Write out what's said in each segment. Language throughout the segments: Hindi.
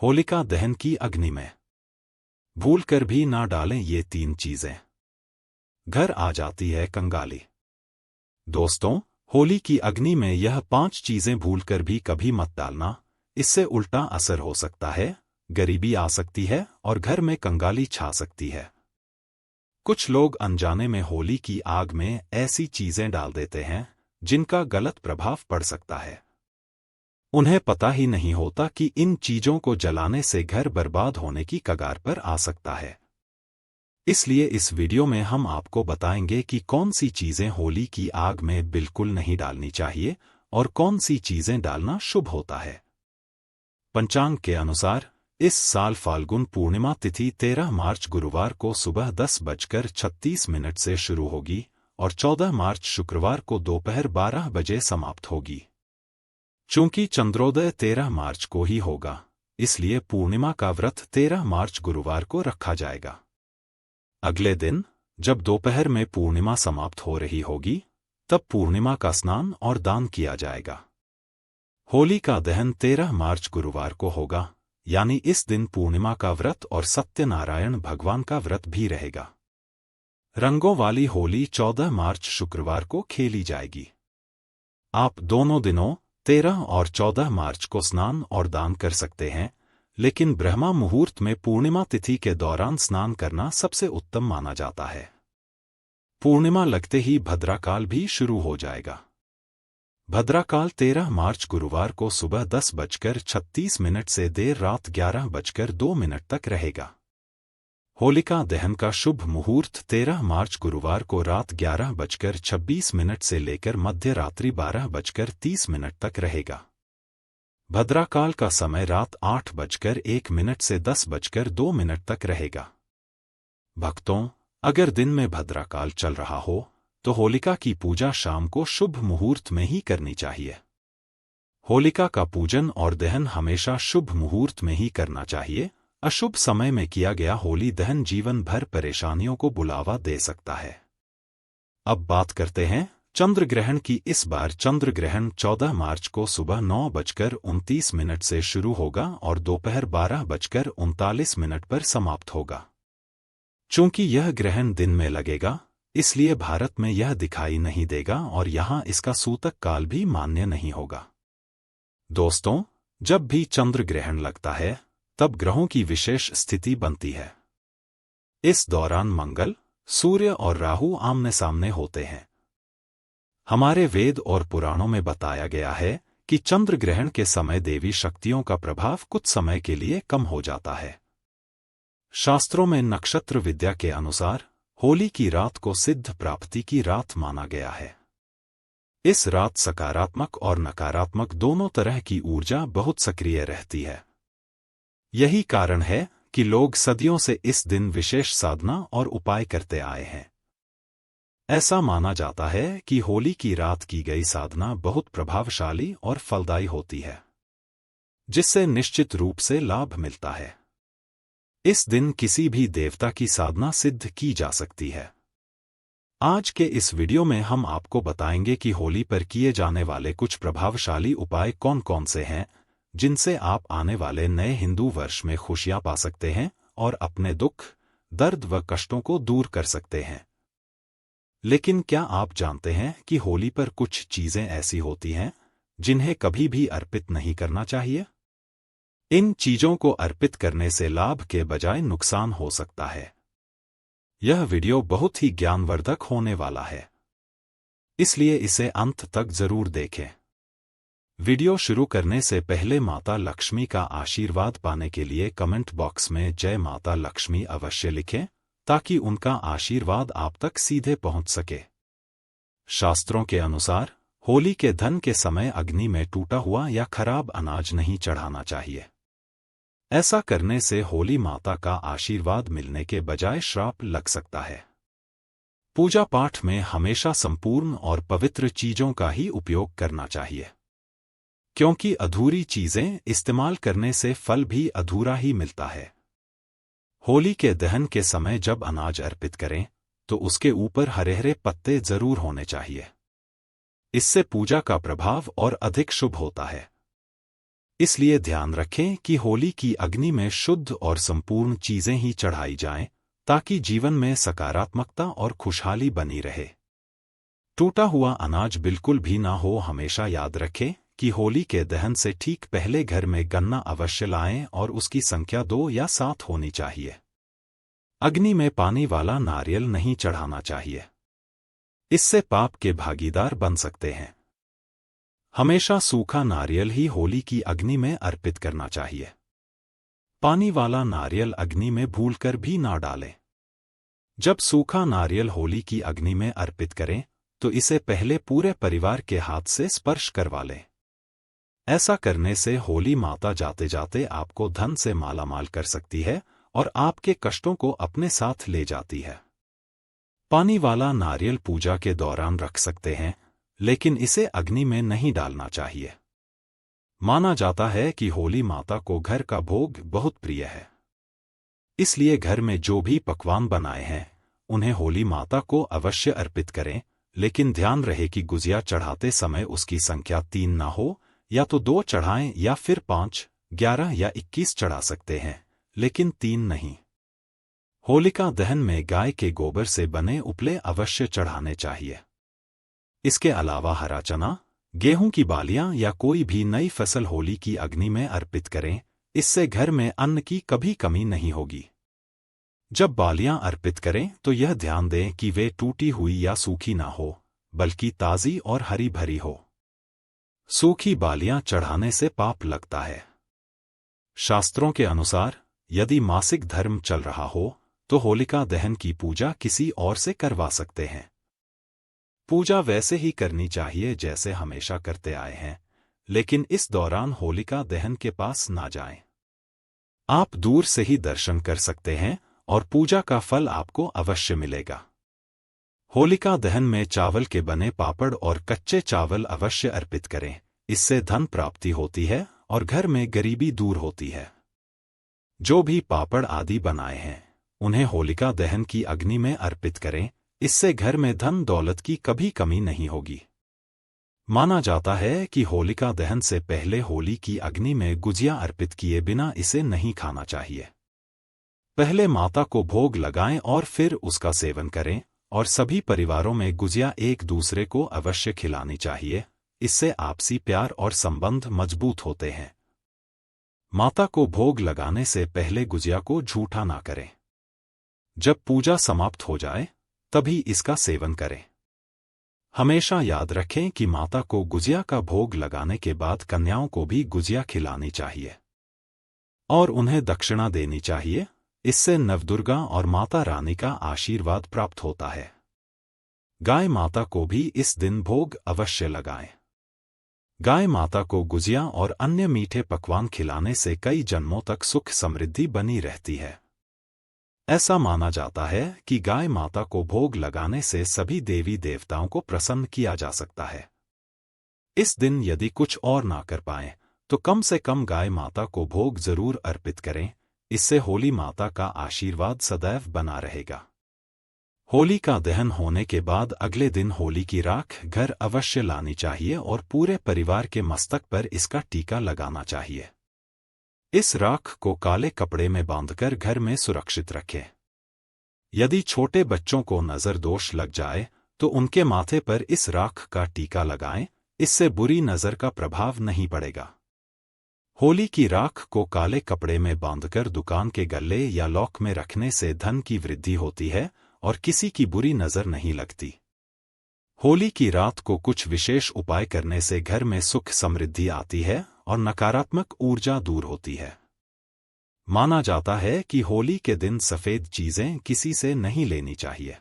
होलिका दहन की अग्नि में भूल कर भी ना डालें ये 3 चीजें, घर आ जाती है कंगाली। दोस्तों, होली की अग्नि में यह 5 चीजें भूल कर भी कभी मत डालना, इससे उल्टा असर हो सकता है, गरीबी आ सकती है और घर में कंगाली छा सकती है। कुछ लोग अनजाने में होली की आग में ऐसी चीजें डाल देते हैं जिनका गलत प्रभाव पड़ सकता है। उन्हें पता ही नहीं होता कि इन चीजों को जलाने से घर बर्बाद होने की कगार पर आ सकता है। इसलिए इस वीडियो में हम आपको बताएंगे कि कौन सी चीजें होली की आग में बिल्कुल नहीं डालनी चाहिए और कौन सी चीजें डालना शुभ होता है। पंचांग के अनुसार इस साल फाल्गुन पूर्णिमा तिथि 13 मार्च गुरुवार को सुबह 10:36 से शुरू होगी और 14 मार्च शुक्रवार को दोपहर 12 बजे समाप्त होगी। चूंकि चंद्रोदय 13 मार्च को ही होगा, इसलिए पूर्णिमा का व्रत 13 मार्च गुरुवार को रखा जाएगा। अगले दिन जब दोपहर में पूर्णिमा समाप्त हो रही होगी, तब पूर्णिमा का स्नान और दान किया जाएगा। होली का दहन 13 मार्च गुरुवार को होगा, यानी इस दिन पूर्णिमा का व्रत और सत्यनारायण भगवान का व्रत भी रहेगा। रंगों वाली होली 14 मार्च शुक्रवार को खेली जाएगी। आप दोनों दिनों 13 और 14 मार्च को स्नान और दान कर सकते हैं, लेकिन ब्रह्मा मुहूर्त में पूर्णिमा तिथि के दौरान स्नान करना सबसे उत्तम माना जाता है। पूर्णिमा लगते ही भद्राकाल भी शुरू हो जाएगा। भद्राकाल 13 मार्च गुरुवार को सुबह 10:36 से देर रात 11:02 तक रहेगा। होलिका दहन का शुभ मुहूर्त 13 मार्च गुरुवार को रात 11:26 से लेकर मध्य रात्रि 12:30 तक रहेगा। भद्राकाल का समय रात 8:01 से 10:02 तक रहेगा। भक्तों, अगर दिन में भद्राकाल चल रहा हो तो होलिका की पूजा शाम को शुभ मुहूर्त में ही करनी चाहिए। होलिका का पूजन और दहन हमेशा शुभ मुहूर्त में ही करना चाहिए। अशुभ समय में किया गया होली दहन जीवन भर परेशानियों को बुलावा दे सकता है। अब बात करते हैं चंद्र ग्रहण की। इस बार चंद्र ग्रहण 14 मार्च को सुबह 9:29 से शुरू होगा और दोपहर 12:39 पर समाप्त होगा। चूंकि यह ग्रहण दिन में लगेगा, इसलिए भारत में यह दिखाई नहीं देगा और यहां इसका सूतक काल भी मान्य नहीं होगा। दोस्तों, जब भी चंद्र ग्रहण लगता है, तब ग्रहों की विशेष स्थिति बनती है। इस दौरान मंगल, सूर्य और राहु आमने सामने होते हैं। हमारे वेद और पुराणों में बताया गया है कि चंद्र ग्रहण के समय देवी शक्तियों का प्रभाव कुछ समय के लिए कम हो जाता है। शास्त्रों में नक्षत्र विद्या के अनुसार होली की रात को सिद्ध प्राप्ति की रात माना गया है। इस रात सकारात्मक और नकारात्मक दोनों तरह की ऊर्जा बहुत सक्रिय रहती है। यही कारण है कि लोग सदियों से इस दिन विशेष साधना और उपाय करते आए हैं। ऐसा माना जाता है कि होली की रात की गई साधना बहुत प्रभावशाली और फलदायी होती है, जिससे निश्चित रूप से लाभ मिलता है। इस दिन किसी भी देवता की साधना सिद्ध की जा सकती है। आज के इस वीडियो में हम आपको बताएंगे कि होली पर किए जाने वाले कुछ प्रभावशाली उपाय कौन कौन से हैं, जिनसे आप आने वाले नए हिंदू वर्ष में खुशियां पा सकते हैं और अपने दुख, दर्द व कष्टों को दूर कर सकते हैं। लेकिन क्या आप जानते हैं कि होली पर कुछ चीजें ऐसी होती हैं जिन्हें कभी भी अर्पित नहीं करना चाहिए? इन चीजों को अर्पित करने से लाभ के बजाय नुकसान हो सकता है। यह वीडियो बहुत ही ज्ञानवर्धक होने वाला है, इसलिए इसे अंत तक जरूर देखें। वीडियो शुरू करने से पहले माता लक्ष्मी का आशीर्वाद पाने के लिए कमेंट बॉक्स में जय माता लक्ष्मी अवश्य लिखें, ताकि उनका आशीर्वाद आप तक सीधे पहुंच सके। शास्त्रों के अनुसार होली के धन के समय अग्नि में टूटा हुआ या खराब अनाज नहीं चढ़ाना चाहिए। ऐसा करने से होली माता का आशीर्वाद मिलने के बजाय श्राप लग सकता है। पूजा पाठ में हमेशा संपूर्ण और पवित्र चीजों का ही उपयोग करना चाहिए, क्योंकि अधूरी चीजें इस्तेमाल करने से फल भी अधूरा ही मिलता है। होली के दहन के समय जब अनाज अर्पित करें, तो उसके ऊपर हरे हरे पत्ते जरूर होने चाहिए। इससे पूजा का प्रभाव और अधिक शुभ होता है। इसलिए ध्यान रखें कि होली की अग्नि में शुद्ध और संपूर्ण चीजें ही चढ़ाई जाएं, ताकि जीवन में सकारात्मकता और खुशहाली बनी रहे। टूटा हुआ अनाज बिल्कुल भी ना हो। हमेशा याद रखें कि होली के दहन से ठीक पहले घर में गन्ना अवश्य लाएं और उसकी संख्या 2 या 7 होनी चाहिए। अग्नि में पानी वाला नारियल नहीं चढ़ाना चाहिए, इससे पाप के भागीदार बन सकते हैं। हमेशा सूखा नारियल ही होली की अग्नि में अर्पित करना चाहिए। पानी वाला नारियल अग्नि में भूलकर भी ना डालें। जब सूखा नारियल होली की अग्नि में अर्पित करें तो इसे पहले पूरे परिवार के हाथ से स्पर्श करवा लें। ऐसा करने से होली माता जाते जाते आपको धन से मालामाल कर सकती है और आपके कष्टों को अपने साथ ले जाती है। पानी वाला नारियल पूजा के दौरान रख सकते हैं, लेकिन इसे अग्नि में नहीं डालना चाहिए। माना जाता है कि होली माता को घर का भोग बहुत प्रिय है, इसलिए घर में जो भी पकवान बनाए हैं उन्हें होली माता को अवश्य अर्पित करें। लेकिन ध्यान रहे कि गुजिया चढ़ाते समय उसकी संख्या 3 ना हो। या तो 2 चढ़ाएं या फिर 5, 11 या 21 चढ़ा सकते हैं, लेकिन 3 नहीं। होलिका दहन में गाय के गोबर से बने उपले अवश्य चढ़ाने चाहिए। इसके अलावा हरा चना, गेहूं की बालियां या कोई भी नई फसल होली की अग्नि में अर्पित करें। इससे घर में अन्न की कभी कमी नहीं होगी। जब बालियां अर्पित करें तो यह ध्यान दें कि वे टूटी हुई या सूखी ना हो, बल्कि ताज़ी और हरी भरी हो। सूखी बालियां चढ़ाने से पाप लगता है। शास्त्रों के अनुसार यदि मासिक धर्म चल रहा हो तो होलिका दहन की पूजा किसी और से करवा सकते हैं। पूजा वैसे ही करनी चाहिए जैसे हमेशा करते आए हैं, लेकिन इस दौरान होलिका दहन के पास ना जाएं। आप दूर से ही दर्शन कर सकते हैं और पूजा का फल आपको अवश्य मिलेगा। होलिका दहन में चावल के बने पापड़ और कच्चे चावल अवश्य अर्पित करें। इससे धन प्राप्ति होती है और घर में गरीबी दूर होती है। जो भी पापड़ आदि बनाए हैं उन्हें होलिका दहन की अग्नि में अर्पित करें। इससे घर में धन दौलत की कभी कमी नहीं होगी। माना जाता है कि होलिका दहन से पहले होली की अग्नि में गुजिया अर्पित किए बिना इसे नहीं खाना चाहिए। पहले माता को भोग लगाएं और फिर उसका सेवन करें, और सभी परिवारों में गुजिया एक दूसरे को अवश्य खिलानी चाहिए। इससे आपसी प्यार और संबंध मजबूत होते हैं। माता को भोग लगाने से पहले गुजिया को झूठा ना करें। जब पूजा समाप्त हो जाए तभी इसका सेवन करें। हमेशा याद रखें कि माता को गुजिया का भोग लगाने के बाद कन्याओं को भी गुजिया खिलानी चाहिए और उन्हें दक्षिणा देनी चाहिए। इससे नवदुर्गा और माता रानी का आशीर्वाद प्राप्त होता है। गाय माता को भी इस दिन भोग अवश्य लगाएं। गाय माता को गुजिया और अन्य मीठे पकवान खिलाने से कई जन्मों तक सुख समृद्धि बनी रहती है। ऐसा माना जाता है कि गाय माता को भोग लगाने से सभी देवी देवताओं को प्रसन्न किया जा सकता है। इस दिन यदि कुछ और ना कर पाएं तो कम से कम गाय माता को भोग जरूर अर्पित करें। इससे होली माता का आशीर्वाद सदैव बना रहेगा। होली का दहन होने के बाद अगले दिन होली की राख घर अवश्य लानी चाहिए और पूरे परिवार के मस्तक पर इसका टीका लगाना चाहिए। इस राख को काले कपड़े में बांधकर घर में सुरक्षित रखें। यदि छोटे बच्चों को नजर दोष लग जाए तो उनके माथे पर इस राख का टीका लगाएं। इससे बुरी नजर का प्रभाव नहीं पड़ेगा। होली की राख को काले कपड़े में बांधकर दुकान के गल्ले या लॉक में रखने से धन की वृद्धि होती है और किसी की बुरी नजर नहीं लगती। होली की रात को कुछ विशेष उपाय करने से घर में सुख समृद्धि आती है और नकारात्मक ऊर्जा दूर होती है। माना जाता है कि होली के दिन सफेद चीजें किसी से नहीं लेनी चाहिए।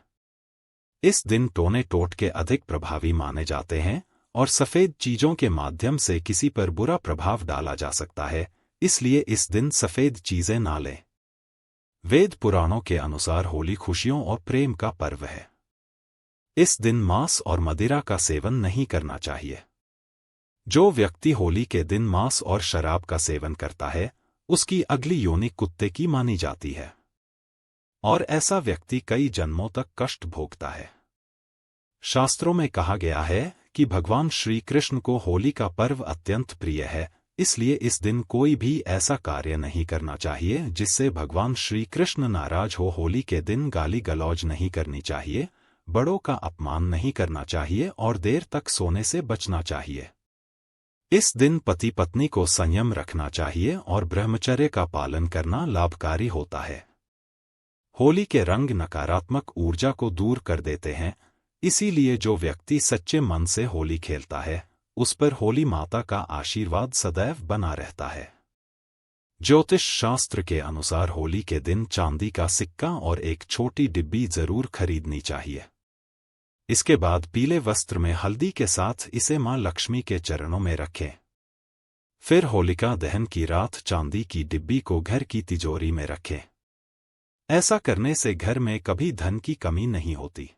इस दिन टोने टोटके अधिक प्रभावी माने जाते हैं और सफेद चीजों के माध्यम से किसी पर बुरा प्रभाव डाला जा सकता है। इसलिए इस दिन सफेद चीजें ना लें। वेद पुराणों के अनुसार होली खुशियों और प्रेम का पर्व है। इस दिन मांस और मदिरा का सेवन नहीं करना चाहिए। जो व्यक्ति होली के दिन मांस और शराब का सेवन करता है उसकी अगली योनि कुत्ते की मानी जाती है और ऐसा व्यक्ति कई जन्मों तक कष्ट भोगता है। शास्त्रों में कहा गया है कि भगवान श्री कृष्ण को होली का पर्व अत्यंत प्रिय है। इसलिए इस दिन कोई भी ऐसा कार्य नहीं करना चाहिए जिससे भगवान श्री कृष्ण नाराज हो। होली के दिन गाली गलौज नहीं करनी चाहिए, बड़ों का अपमान नहीं करना चाहिए और देर तक सोने से बचना चाहिए। इस दिन पति पत्नी को संयम रखना चाहिए और ब्रह्मचर्य का पालन करना लाभकारी होता है। होली के रंग नकारात्मक ऊर्जा को दूर कर देते हैं, इसीलिए जो व्यक्ति सच्चे मन से होली खेलता है उस पर होली माता का आशीर्वाद सदैव बना रहता है। ज्योतिष शास्त्र के अनुसार होली के दिन चांदी का सिक्का और एक छोटी डिब्बी जरूर खरीदनी चाहिए। इसके बाद पीले वस्त्र में हल्दी के साथ इसे मां लक्ष्मी के चरणों में रखें। फिर होलिका दहन की रात चांदी की डिब्बी को घर की तिजोरी में रखें। ऐसा करने से घर में कभी धन की कमी नहीं होती।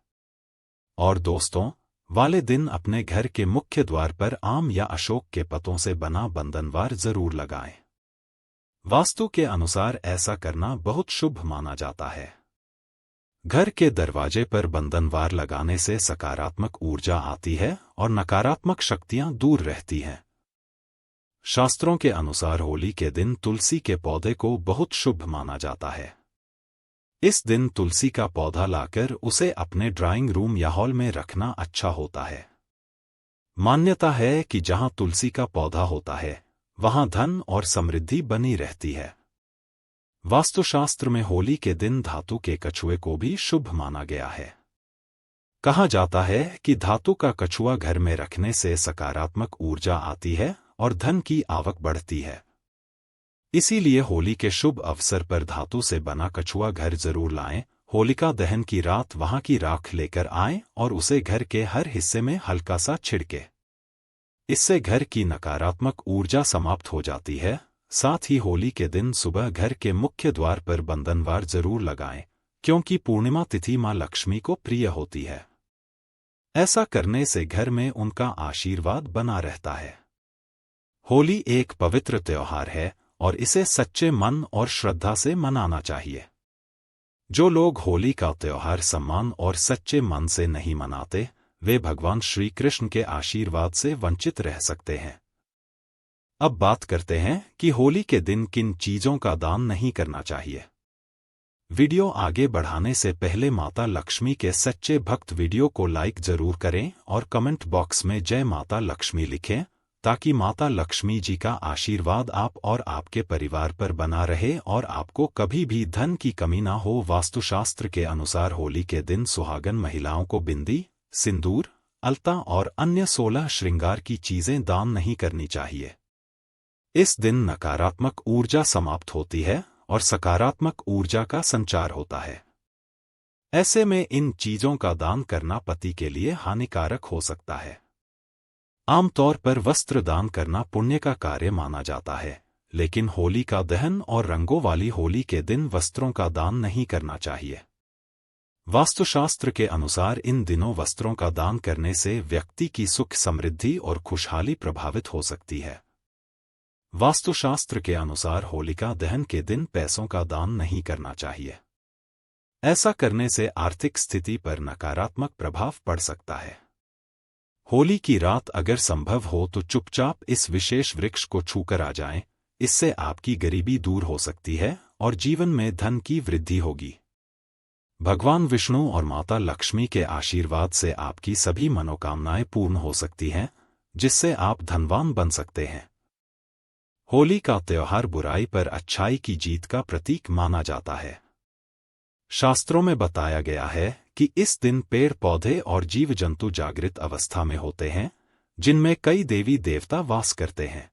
और दोस्तों, वाले दिन अपने घर के मुख्य द्वार पर आम या अशोक के पत्तों से बना बंधनवार जरूर लगाएं। वास्तु के अनुसार ऐसा करना बहुत शुभ माना जाता है। घर के दरवाजे पर बंधनवार लगाने से सकारात्मक ऊर्जा आती है और नकारात्मक शक्तियां दूर रहती हैं। शास्त्रों के अनुसार होली के दिन तुलसी के पौधे को बहुत शुभ माना जाता है। इस दिन तुलसी का पौधा लाकर उसे अपने ड्राइंग रूम या हॉल में रखना अच्छा होता है। मान्यता है कि जहां तुलसी का पौधा होता है वहां धन और समृद्धि बनी रहती है। वास्तुशास्त्र में होली के दिन धातु के कछुए को भी शुभ माना गया है। कहा जाता है कि धातु का कछुआ घर में रखने से सकारात्मक ऊर्जा आती है और धन की आवक बढ़ती है। इसीलिए होली के शुभ अवसर पर धातु से बना कछुआ घर जरूर लाएं। होलिका दहन की रात वहां की राख लेकर आएं और उसे घर के हर हिस्से में हल्का सा छिड़के। इससे घर की नकारात्मक ऊर्जा समाप्त हो जाती है। साथ ही होली के दिन सुबह घर के मुख्य द्वार पर बंधनवार जरूर लगाएं, क्योंकि पूर्णिमा तिथि मां लक्ष्मी को प्रिय होती है। ऐसा करने से घर में उनका आशीर्वाद बना रहता है। होली एक पवित्र त्योहार है और इसे सच्चे मन और श्रद्धा से मनाना चाहिए। जो लोग होली का त्योहार सम्मान और सच्चे मन से नहीं मनाते, वे भगवान श्री कृष्ण के आशीर्वाद से वंचित रह सकते हैं। अब बात करते हैं कि होली के दिन किन चीजों का दान नहीं करना चाहिए। वीडियो आगे बढ़ाने से पहले माता लक्ष्मी के सच्चे भक्त वीडियो को लाइक जरूर करें और कमेंट बॉक्स में जय माता लक्ष्मी लिखें, ताकि माता लक्ष्मी जी का आशीर्वाद आप और आपके परिवार पर बना रहे और आपको कभी भी धन की कमी ना हो। वास्तुशास्त्र के अनुसार होली के दिन सुहागन महिलाओं को बिंदी, सिंदूर, अलता और अन्य 16 श्रृंगार की चीजें दान नहीं करनी चाहिए। इस दिन नकारात्मक ऊर्जा समाप्त होती है और सकारात्मक ऊर्जा का संचार होता है। ऐसे में इन चीजों का दान करना पति के लिए हानिकारक हो सकता है। आमतौर पर वस्त्र दान करना पुण्य का कार्य माना जाता है, लेकिन होली का दहन और रंगों वाली होली के दिन वस्त्रों का दान नहीं करना चाहिए। वास्तुशास्त्र के अनुसार इन दिनों वस्त्रों का दान करने से व्यक्ति की सुख समृद्धि और खुशहाली प्रभावित हो सकती है। वास्तुशास्त्र के अनुसार होलिका दहन के दिन पैसों का दान नहीं करना चाहिए। ऐसा करने से आर्थिक स्थिति पर नकारात्मक प्रभाव पड़ सकता है। होली की रात अगर संभव हो तो चुपचाप इस विशेष वृक्ष को छूकर आ जाएं, इससे आपकी गरीबी दूर हो सकती है और जीवन में धन की वृद्धि होगी। भगवान विष्णु और माता लक्ष्मी के आशीर्वाद से आपकी सभी मनोकामनाएं पूर्ण हो सकती हैं, जिससे आप धनवान बन सकते हैं। होली का त्योहार बुराई पर अच्छाई की जीत का प्रतीक माना जाता है। शास्त्रों में बताया गया है कि इस दिन पेड़ पौधे और जीव जंतु जागृत अवस्था में होते हैं, जिनमें कई देवी देवता वास करते हैं।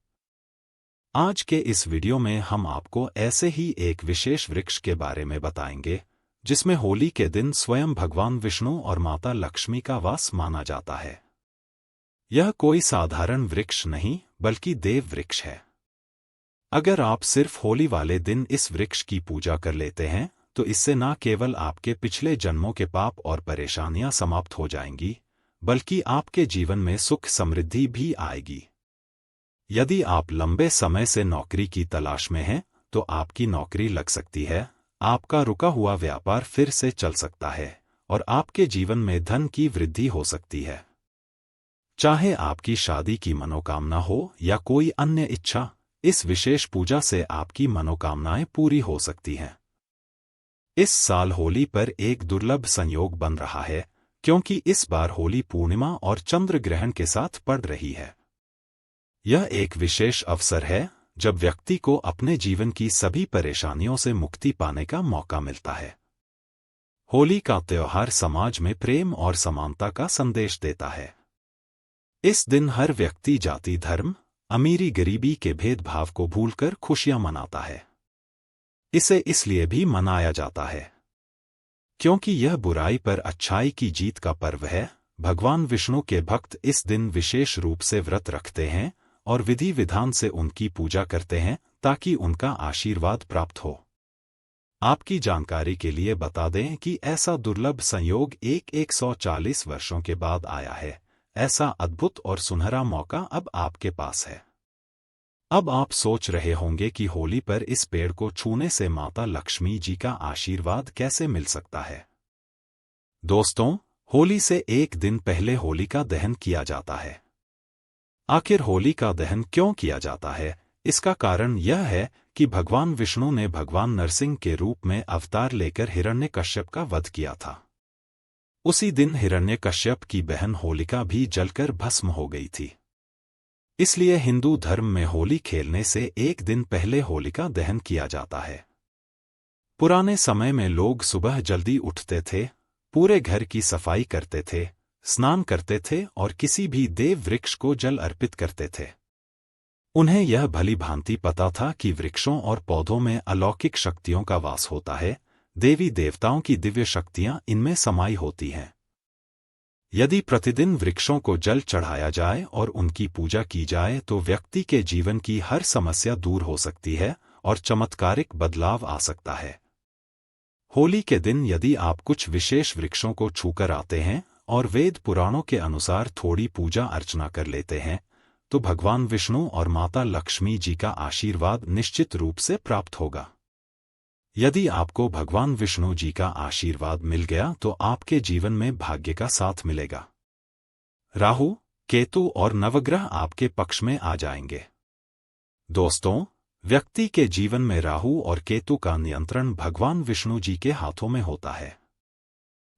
आज के इस वीडियो में हम आपको ऐसे ही एक विशेष वृक्ष के बारे में बताएंगे, जिसमें होली के दिन स्वयं भगवान विष्णु और माता लक्ष्मी का वास माना जाता है। यह कोई साधारण वृक्ष नहीं, बल्कि देव वृक्ष है। अगर आप सिर्फ होली वाले दिन इस वृक्ष की पूजा कर लेते हैं, तो इससे न केवल आपके पिछले जन्मों के पाप और परेशानियां समाप्त हो जाएंगी, बल्कि आपके जीवन में सुख समृद्धि भी आएगी। यदि आप लंबे समय से नौकरी की तलाश में हैं, तो आपकी नौकरी लग सकती है, आपका रुका हुआ व्यापार फिर से चल सकता है और आपके जीवन में धन की वृद्धि हो सकती है। चाहे आपकी शादी की मनोकामना हो या कोई अन्य इच्छा, इस विशेष पूजा से आपकी मनोकामनाएं पूरी हो सकती हैं। इस साल होली पर एक दुर्लभ संयोग बन रहा है, क्योंकि इस बार होली पूर्णिमा और चंद्र ग्रहण के साथ पड़ रही है। यह एक विशेष अवसर है जब व्यक्ति को अपने जीवन की सभी परेशानियों से मुक्ति पाने का मौका मिलता है। होली का त्योहार समाज में प्रेम और समानता का संदेश देता है। इस दिन हर व्यक्ति जाति, धर्म, अमीरी गरीबी के भेदभाव को भूलकर खुशियां मनाता है। इसे इसलिए भी मनाया जाता है क्योंकि यह बुराई पर अच्छाई की जीत का पर्व है। भगवान विष्णु के भक्त इस दिन विशेष रूप से व्रत रखते हैं और विधि विधान से उनकी पूजा करते हैं ताकि उनका आशीर्वाद प्राप्त हो। आपकी जानकारी के लिए बता दें कि ऐसा दुर्लभ संयोग 140 वर्षों के बाद आया है। ऐसा अद्भुत और सुनहरा मौका अब आपके पास है। अब आप सोच रहे होंगे कि होली पर इस पेड़ को छूने से माता लक्ष्मी जी का आशीर्वाद कैसे मिल सकता है। दोस्तों, होली से एक दिन पहले होलिका दहन किया जाता है। आखिर होलिका दहन क्यों किया जाता है? इसका कारण यह है कि भगवान विष्णु ने भगवान नरसिंह के रूप में अवतार लेकर हिरण्यकश्यप का वध किया था। उसी दिन हिरण्यकश्यप की बहन होलिका भी जलकर भस्म हो गई थी। इसलिए हिंदू धर्म में होली खेलने से एक दिन पहले होलिका दहन किया जाता है। पुराने समय में लोग सुबह जल्दी उठते थे, पूरे घर की सफाई करते थे, स्नान करते थे और किसी भी देव वृक्ष को जल अर्पित करते थे। उन्हें यह भली भांति पता था कि वृक्षों और पौधों में अलौकिक शक्तियों का वास होता है, देवी देवताओं की दिव्य शक्तियां इनमें समाई होती हैं। यदि प्रतिदिन वृक्षों को जल चढ़ाया जाए और उनकी पूजा की जाए तो व्यक्ति के जीवन की हर समस्या दूर हो सकती है और चमत्कारिक बदलाव आ सकता है। होली के दिन यदि आप कुछ विशेष वृक्षों को छूकर आते हैं और वेद पुराणों के अनुसार थोड़ी पूजा अर्चना कर लेते हैं तो भगवान विष्णु और माता लक्ष्मी जी का आशीर्वाद निश्चित रूप से प्राप्त होगा। यदि आपको भगवान विष्णु जी का आशीर्वाद मिल गया तो आपके जीवन में भाग्य का साथ मिलेगा। राहु, केतु और नवग्रह आपके पक्ष में आ जाएंगे। दोस्तों, व्यक्ति के जीवन में राहु और केतु का नियंत्रण भगवान विष्णु जी के हाथों में होता है।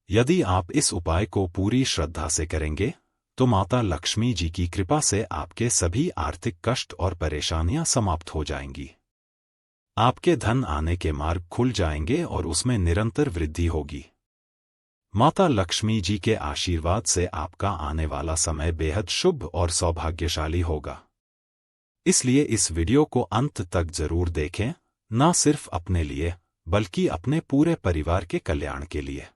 यदि आप इस उपाय को पूरी श्रद्धा से करेंगे तो माता लक्ष्मी जी की कृपा से आपके सभी आर्थिक कष्ट और परेशानियां समाप्त हो जाएंगी। आपके धन आने के मार्ग खुल जाएंगे और उसमें निरंतर वृद्धि होगी। माता लक्ष्मी जी के आशीर्वाद से आपका आने वाला समय बेहद शुभ और सौभाग्यशाली होगा। इसलिए इस वीडियो को अंत तक जरूर देखें, न सिर्फ अपने लिए बल्कि अपने पूरे परिवार के कल्याण के लिए।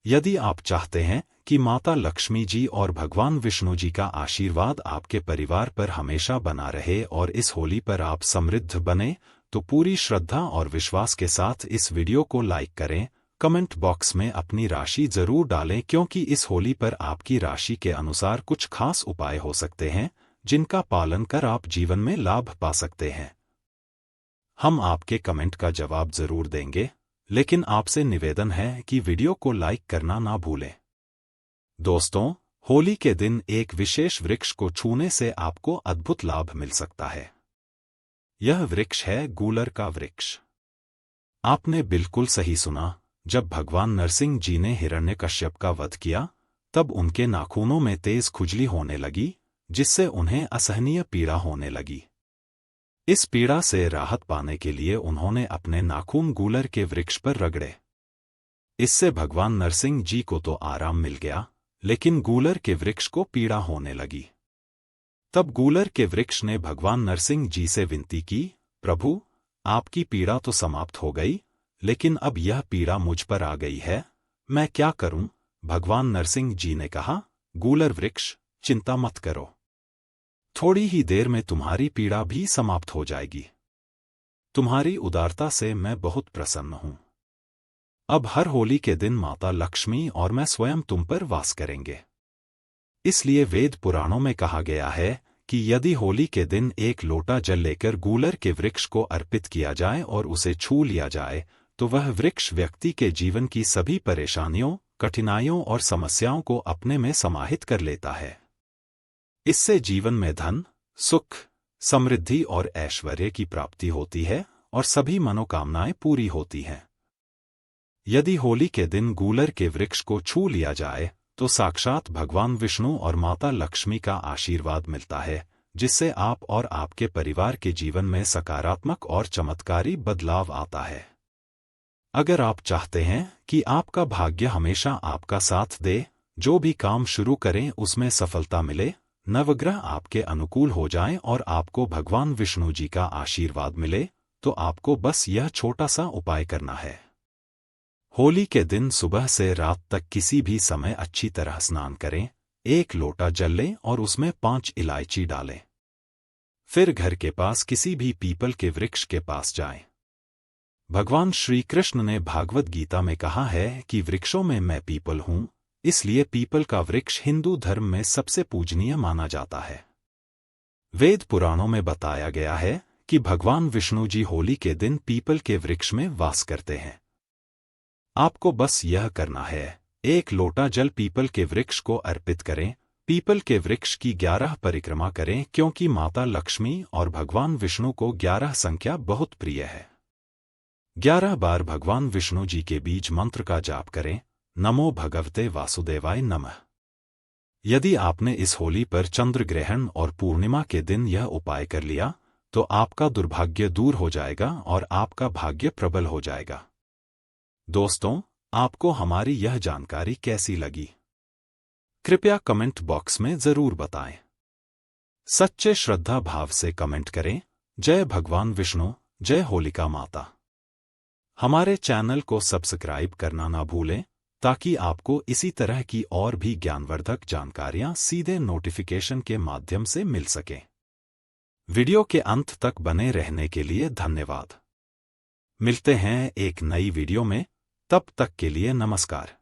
यदि आप चाहते हैं कि माता लक्ष्मी जी और भगवान विष्णु जी का आशीर्वाद आपके परिवार पर हमेशा बना रहे और इस होली पर आप समृद्ध बने तो पूरी श्रद्धा और विश्वास के साथ इस वीडियो को लाइक करें। कमेंट बॉक्स में अपनी राशि जरूर डालें क्योंकि इस होली पर आपकी राशि के अनुसार कुछ खास उपाय हो सकते हैं जिनका पालन कर आप जीवन में लाभ पा सकते हैं। हम आपके कमेंट का जवाब जरूर देंगे, लेकिन आपसे निवेदन है कि वीडियो को लाइक करना ना भूलें। दोस्तों, होली के दिन एक विशेष वृक्ष को छूने से आपको अद्भुत लाभ मिल सकता है। यह वृक्ष है गूलर का वृक्ष। आपने बिल्कुल सही सुना। जब भगवान नरसिंह जी ने हिरण्यकश्यप का वध किया तब उनके नाखूनों में तेज खुजली होने लगी, जिससे उन्हें असहनीय पीड़ा होने लगी। इस पीड़ा से राहत पाने के लिए उन्होंने अपने नाखून गूलर के वृक्ष पर रगड़े। इससे भगवान नरसिंह जी को तो आराम मिल गया, लेकिन गूलर के वृक्ष को पीड़ा होने लगी। तब गूलर के वृक्ष ने भगवान नरसिंह जी से विनती की, प्रभु, आपकी पीड़ा तो समाप्त हो गई, लेकिन अब यह पीड़ा मुझ पर आ गई है, मैं क्या करूं? भगवान नरसिंह जी ने कहा, गूलर वृक्ष, चिंता मत करो, थोड़ी ही देर में तुम्हारी पीड़ा भी समाप्त हो जाएगी। तुम्हारी उदारता से मैं बहुत प्रसन्न हूं। अब हर होली के दिन माता लक्ष्मी और मैं स्वयं तुम पर वास करेंगे। इसलिए वेद पुराणों में कहा गया है कि यदि होली के दिन एक लोटा जल लेकर गूलर के वृक्ष को अर्पित किया जाए और उसे छू लिया जाए तो वह वृक्ष व्यक्ति के जीवन की सभी परेशानियों, कठिनाइयों और समस्याओं को अपने में समाहित कर लेता है। इससे जीवन में धन, सुख, समृद्धि और ऐश्वर्य की प्राप्ति होती है और सभी मनोकामनाएं पूरी होती हैं। यदि होली के दिन गूलर के वृक्ष को छू लिया जाए तो साक्षात भगवान विष्णु और माता लक्ष्मी का आशीर्वाद मिलता है, जिससे आप और आपके परिवार के जीवन में सकारात्मक और चमत्कारी बदलाव आता है। अगर आप चाहते हैं कि आपका भाग्य हमेशा आपका साथ दे, जो भी काम शुरू करें उसमें सफलता मिले, नवग्रह आपके अनुकूल हो जाएं और आपको भगवान विष्णु जी का आशीर्वाद मिले, तो आपको बस यह छोटा सा उपाय करना है। होली के दिन सुबह से रात तक किसी भी समय अच्छी तरह स्नान करें, 1 लोटा जल लें और उसमें 5 इलायची डालें। फिर घर के पास किसी भी पीपल के वृक्ष के पास जाएं। भगवान श्री कृष्ण ने भागवत गीता में कहा है कि वृक्षों में मैं पीपल हूं, इसलिए पीपल का वृक्ष हिंदू धर्म में सबसे पूजनीय माना जाता है। वेद पुराणों में बताया गया है कि भगवान विष्णु जी होली के दिन पीपल के वृक्ष में वास करते हैं। आपको बस यह करना है, 1 लोटा जल पीपल के वृक्ष को अर्पित करें, पीपल के वृक्ष की 11 परिक्रमा करें, क्योंकि माता लक्ष्मी और भगवान विष्णु को 11 संख्या बहुत प्रिय है। 11 बार भगवान विष्णु जी के बीज मंत्र का जाप करें, नमो भगवते वासुदेवाय नमः। यदि आपने इस होली पर चंद्र ग्रहण और पूर्णिमा के दिन यह उपाय कर लिया, तो आपका दुर्भाग्य दूर हो जाएगा और आपका भाग्य प्रबल हो जाएगा। दोस्तों, आपको हमारी यह जानकारी कैसी लगी? कृपया कमेंट बॉक्स में जरूर बताएं। सच्चे श्रद्धा भाव से कमेंट करें। जय भगवान विष्णु, जय होलिका माता। हमारे चैनल को सब्सक्राइब करना ना भूलें, ताकि आपको इसी तरह की और भी ज्ञानवर्धक जानकारियां सीधे नोटिफिकेशन के माध्यम से मिल सकें। वीडियो के अंत तक बने रहने के लिए धन्यवाद। मिलते हैं एक नई वीडियो में, तब तक के लिए नमस्कार।